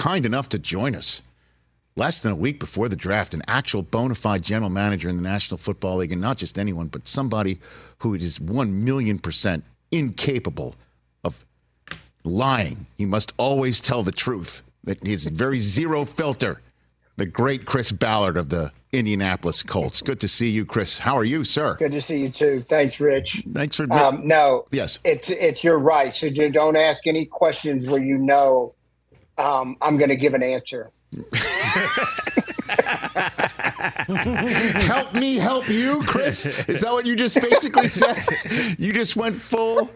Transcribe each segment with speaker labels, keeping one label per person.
Speaker 1: kind enough to join us less than a week before the draft, an actual bona fide general manager in the National Football League, and not just anyone, but somebody who is 1,000,000% incapable of lying. He must always tell the truth. That is very zero filter. The great Chris Ballard of the Indianapolis Colts. Good to see you, Chris. How are you, sir?
Speaker 2: Good to see you too. Thanks, Rich.
Speaker 1: Thanks for
Speaker 2: no.
Speaker 1: Yes,
Speaker 2: it's you're right. So you don't ask any questions where I'm going to give an answer.
Speaker 1: Help me help you, Chris. Is that what you just basically said? You just went full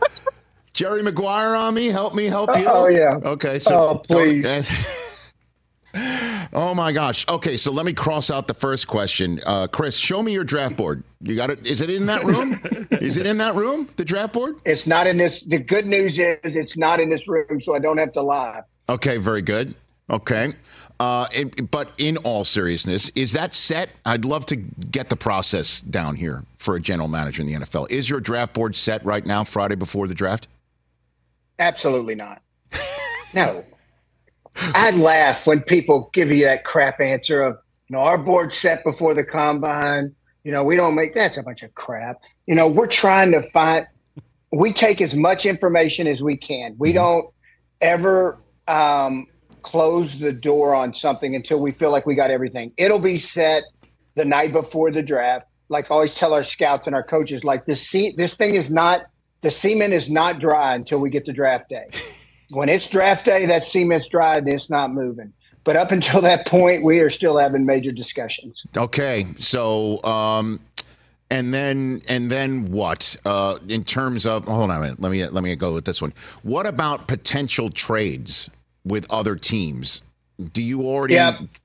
Speaker 1: Jerry Maguire on me. Help me help you.
Speaker 2: Oh yeah.
Speaker 1: Okay. So
Speaker 2: please.
Speaker 1: Oh my gosh. Okay, so let me cross out the first question. Chris, show me your draft board. You got it? Is it in that room? Is it in that room, the draft board?
Speaker 2: It's not in this. The good news is it's not in this room, so I don't have to lie.
Speaker 1: Okay, very good. Okay. But in all seriousness, is that set? I'd love to get the process down here for a general manager in the NFL. Is your draft board set right now, Friday before the draft?
Speaker 2: Absolutely not. No. I laugh when people give you that crap answer of, our board's set before the combine. We don't make that's a bunch of crap. We're trying to we take as much information as we can. We don't ever close the door on something until we feel like we got everything. It'll be set the night before the draft. Like I always tell our scouts and our coaches, like the cement is not dry until we get to draft day. When it's draft day, that cement's dry and it's not moving. But up until that point, we are still having major discussions.
Speaker 1: Okay, so and then what? In terms of hold on a minute, let me go with this one. What about potential trades with other teams? Do you already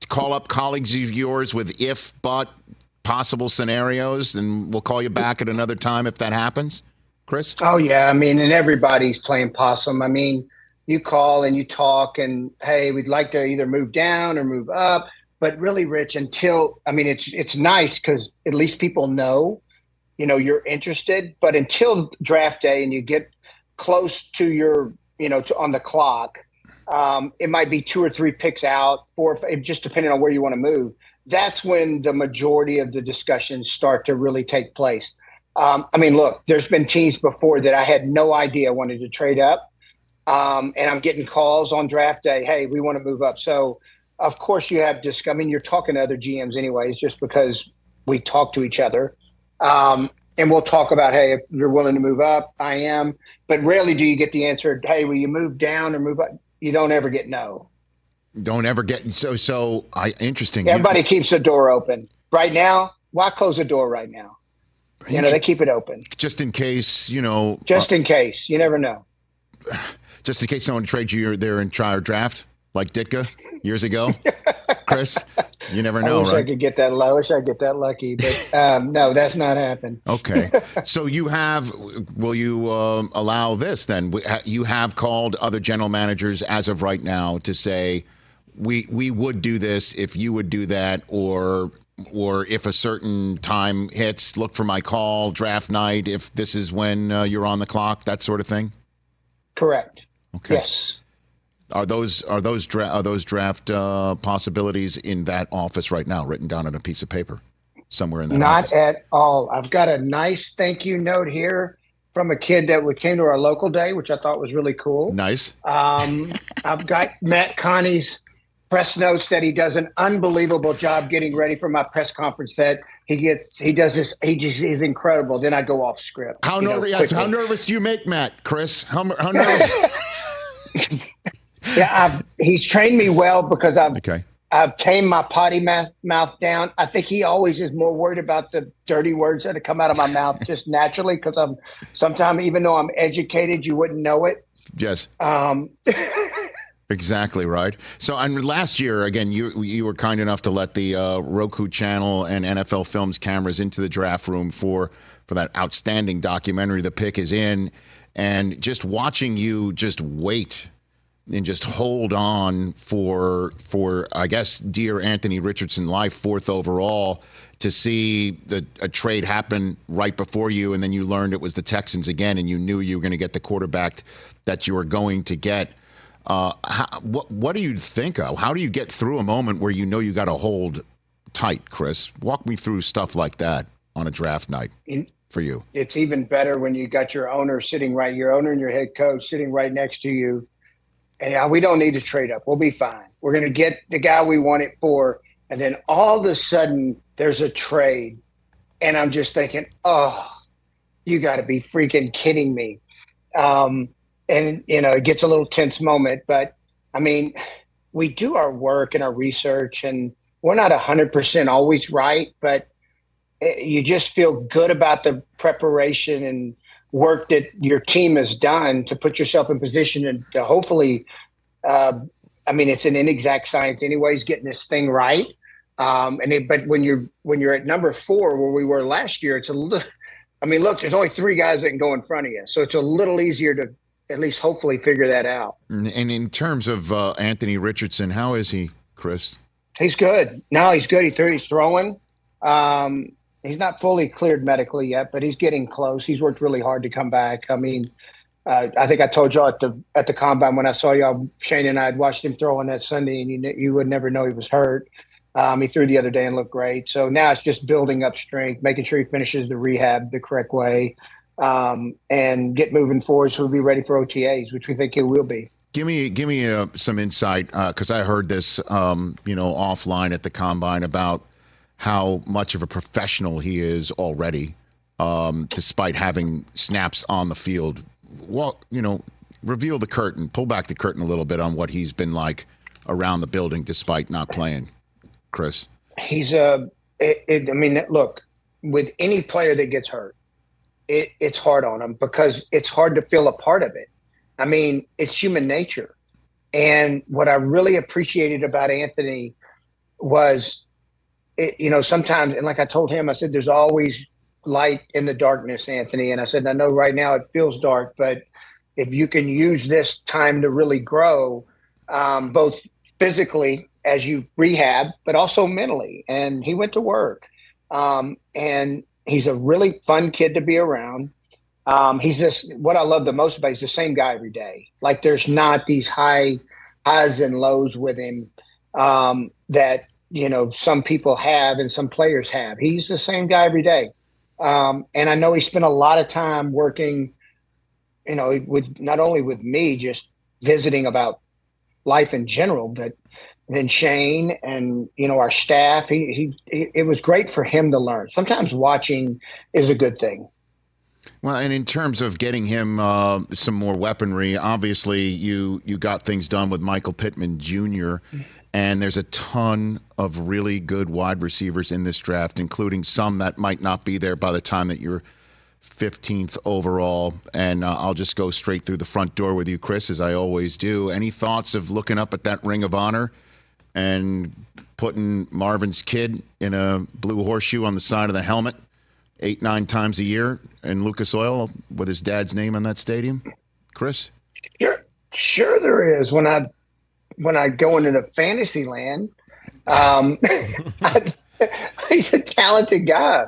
Speaker 1: call up colleagues of yours with if, but possible scenarios, and we'll call you back at another time if that happens, Chris?
Speaker 2: Oh yeah, and everybody's playing possum. You call and you talk and, hey, we'd like to either move down or move up. But really, Rich, it's nice because at least people know, you're interested. But until draft day and you get close to your, on the clock, it might be 2 or 3 picks out, 4 or 5, just depending on where you want to move. That's when the majority of the discussions start to really take place. Look, there's been teams before that I had no idea wanted to trade up. And I'm getting calls on draft day. Hey, we want to move up. So, of course, you have you're talking to other GMs anyways, just because we talk to each other. And we'll talk about, hey, if you're willing to move up, I am. But rarely do you get the answer, hey, will you move down or move up? You don't ever get no.
Speaker 1: Don't ever get interesting.
Speaker 2: Everybody keeps the door open. Right now, why close the door right now? They keep it open.
Speaker 1: Just in case,
Speaker 2: Just in case. You never know.
Speaker 1: Just in case someone trades you their entire draft, like Ditka years ago, Chris. You never know,
Speaker 2: I wish
Speaker 1: right?
Speaker 2: I could get that. I wish I could get that lucky, but no, that's not happened.
Speaker 1: Okay, so will you allow this then? You have called other general managers as of right now to say we would do this if you would do that, or if a certain time hits, look for my call, draft night, if this is when you're on the clock, that sort of thing.
Speaker 2: Correct.
Speaker 1: Okay.
Speaker 2: Yes.
Speaker 1: Are those draft possibilities in that office right now, written down on a piece of paper somewhere in that
Speaker 2: Not
Speaker 1: office?
Speaker 2: at all. I've got a nice thank you note here from a kid that came to our local day, which I thought was really cool.
Speaker 1: Nice.
Speaker 2: I've got Matt Connie's press notes that he does an unbelievable job getting ready for my press conference that he's incredible. Then I go off script.
Speaker 1: How nervous do you make Matt, Chris? How nervous?
Speaker 2: Yeah, he's trained me well because
Speaker 1: Okay.
Speaker 2: I've tamed my potty mouth down. I think he always is more worried about the dirty words that come out of my mouth just naturally because sometimes, even though I'm educated, you wouldn't know it.
Speaker 1: Yes. Exactly right. So, and last year, again, you were kind enough to let the Roku channel and NFL Films cameras into the draft room for that outstanding documentary, The Pick Is In, and just watching you just wait and just hold on for I guess dear Anthony Richardson life, 4th overall, to see a trade happen right before you, and then you learned it was the Texans again, and you knew you were going to get the quarterback that you were going to get. What do you think of? How do you get through a moment where you know you got to hold tight, Chris? Walk me through stuff like that on a draft night for you.
Speaker 2: It's even better when you got your owner and your head coach sitting right next to you. And we don't need to trade up. We'll be fine. We're going to get the guy we want it for. And then all of a sudden there's a trade. And I'm just thinking, oh, you got to be freaking kidding me. And, it gets a little tense moment. But, I mean, we do our work and our research, and we're not 100% always right. But you just feel good about the preparation and work that your team has done to put yourself in position and to hopefully, it's an inexact science anyways, getting this thing right. But when you're at number 4, where we were last year, it's a little, look, there's only 3 guys that can go in front of you. So it's a little easier to at least hopefully figure that out.
Speaker 1: And in terms of Anthony Richardson, how is he, Chris?
Speaker 2: He's good. No, he's good. He's throwing. He's not fully cleared medically yet, but he's getting close. He's worked really hard to come back. I think I told y'all at the combine when I saw y'all, Shane and I had watched him throw on that Sunday, and you would never know he was hurt. He threw the other day and looked great. So now it's just building up strength, making sure he finishes the rehab the correct way, and get moving forward so we'll be ready for OTAs, which we think he will be.
Speaker 1: Give me some insight, because I heard this, offline at the combine about how much of a professional he is already, despite having snaps on the field. Well, reveal the curtain, pull back the curtain a little bit on what he's been like around the building despite not playing, Chris.
Speaker 2: He's look, with any player that gets hurt, it's hard on him because it's hard to feel a part of it. It's human nature. And what I really appreciated about Anthony was, sometimes, and like I told him, I said, there's always light in the darkness, Anthony. And I said, I know right now it feels dark, but if you can use this time to really grow, both physically as you rehab, but also mentally. And he went to work. And he's a really fun kid to be around. He's just, what I love the most about, he's the same guy every day. Like, there's not these highs and lows with him that, some people have and some players have. He's the same guy every day. And I know he spent a lot of time working, with not only with me, just visiting about life in general, but then Shane and, our staff, it was great for him to learn. Sometimes watching is a good thing.
Speaker 1: Well, and in terms of getting him some more weaponry, obviously you got things done with Michael Pittman Jr., and there's a ton of really good wide receivers in this draft, including some that might not be there by the time that you're 15th overall. And I'll just go straight through the front door with you, Chris, as I always do. Any thoughts of looking up at that ring of honor and putting Marvin's kid in a blue horseshoe on the side of the helmet 8-9 times a year in Lucas Oil with his dad's name on that stadium? Chris?
Speaker 2: Sure there is. When I go into the fantasy land, he's a talented guy.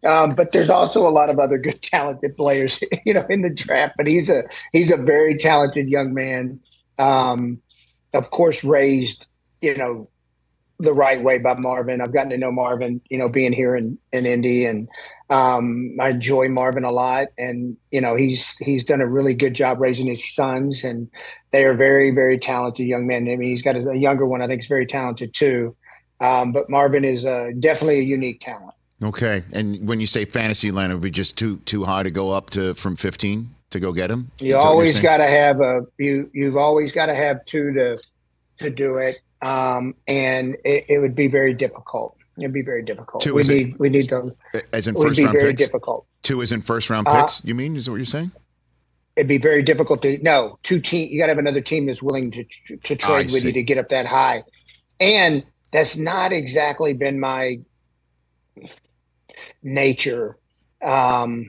Speaker 2: But there's also a lot of other good talented players, in the draft. But he's a very talented young man. Of course, raised, the right way by Marvin. I've gotten to know Marvin, being here in Indy, and I enjoy Marvin a lot. And he's done a really good job raising his sons, and they are very, very talented young men. He's got a younger one I think is very talented too. But Marvin is definitely a unique talent.
Speaker 1: Okay, and when you say fantasy land, it would be just too high to go up from 15 to go get him.
Speaker 2: You always got to have you've always got to have 2 to do it. And it would be very difficult. It'd be very difficult. We need those.
Speaker 1: As in first round picks? It would be very
Speaker 2: difficult.
Speaker 1: 2 as in first round picks, you mean? Is that what you're saying?
Speaker 2: It'd be very difficult to, no, 2 teams. You got to have another team that's willing to trade with you to get up that high. And that's not exactly been my nature, to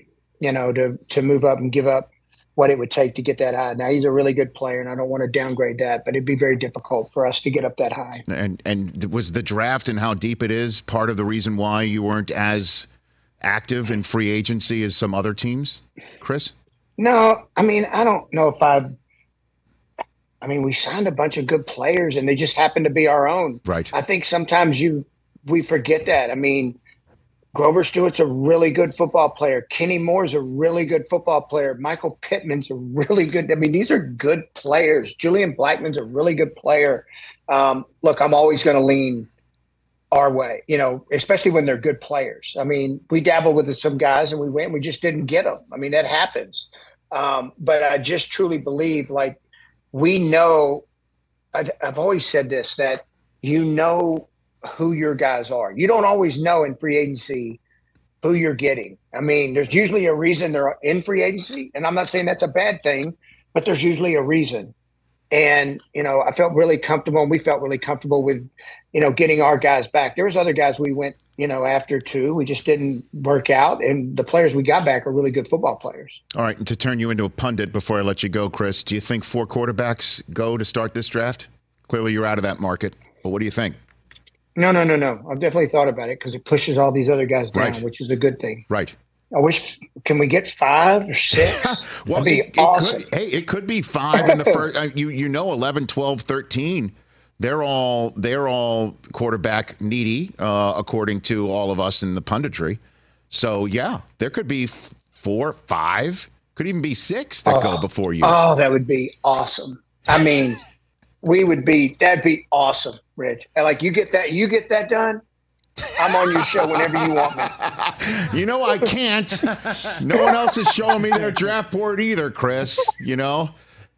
Speaker 2: move up and give up what it would take to get that high. Now, he's a really good player, and I don't want to downgrade that, but it'd be very difficult for us to get up that high.
Speaker 1: And was the draft and how deep it is part of the reason why you weren't as active in free agency as some other teams, Chris?
Speaker 2: No, I don't know if I mean, we signed a bunch of good players, and they just happen to be our own.
Speaker 1: Right.
Speaker 2: I think sometimes we forget that. I mean, Grover Stewart's a really good football player. Kenny Moore's a really good football player. Michael Pittman's a really good. I mean, these are good players. Julian Blackman's a really good player. Look, I'm always going to lean our way, especially when they're good players. I mean, we dabbled with some guys and we went, we just didn't get them. I mean, that happens. But I just truly believe, like, we know, I've always said this, that who your guys are. You don't always know in free agency who you're getting. I mean, there's usually a reason they're in free agency, and I'm not saying that's a bad thing, but there's usually a reason. And, I felt really comfortable, and we felt really comfortable with, getting our guys back. There was other guys we went, after too. We just didn't work out, and the players we got back are really good football players.
Speaker 1: All right, and to turn you into a pundit before I let you go, Chris, do you think 4 quarterbacks go to start this draft? Clearly you're out of that market, but what do you think?
Speaker 2: No. I've definitely thought about it because it pushes all these other guys down,
Speaker 1: Right.
Speaker 2: which is a good thing.
Speaker 1: Right.
Speaker 2: Can we get 5 or 6?
Speaker 1: Well,
Speaker 2: That'd be awesome.
Speaker 1: It could be 5 in the first. 11, 12, 13. They're all quarterback needy, according to all of us in the punditry. So yeah, there could be 4, 5, could even be 6 that go before you.
Speaker 2: Oh, that would be awesome. I mean, that'd be awesome, Rich. And like you get that done, I'm on your show whenever you want me.
Speaker 1: I can't. No one else is showing me their draft board either, Chris.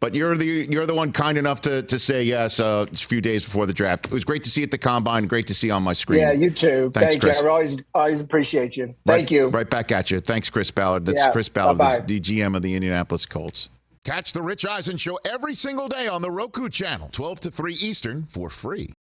Speaker 1: But you're the one kind enough to say yes a few days before the draft. It was great to see at the combine. Great to see on my screen.
Speaker 2: Yeah, you too.
Speaker 1: Thanks,
Speaker 2: Thank
Speaker 1: Chris.
Speaker 2: you. I always appreciate you. Thank you.
Speaker 1: Right back at you. Thanks, Chris Ballard. That's Chris Ballard, the GM of the Indianapolis Colts. Catch the Rich Eisen Show every single day on the Roku channel, 12 to 3 Eastern, for free.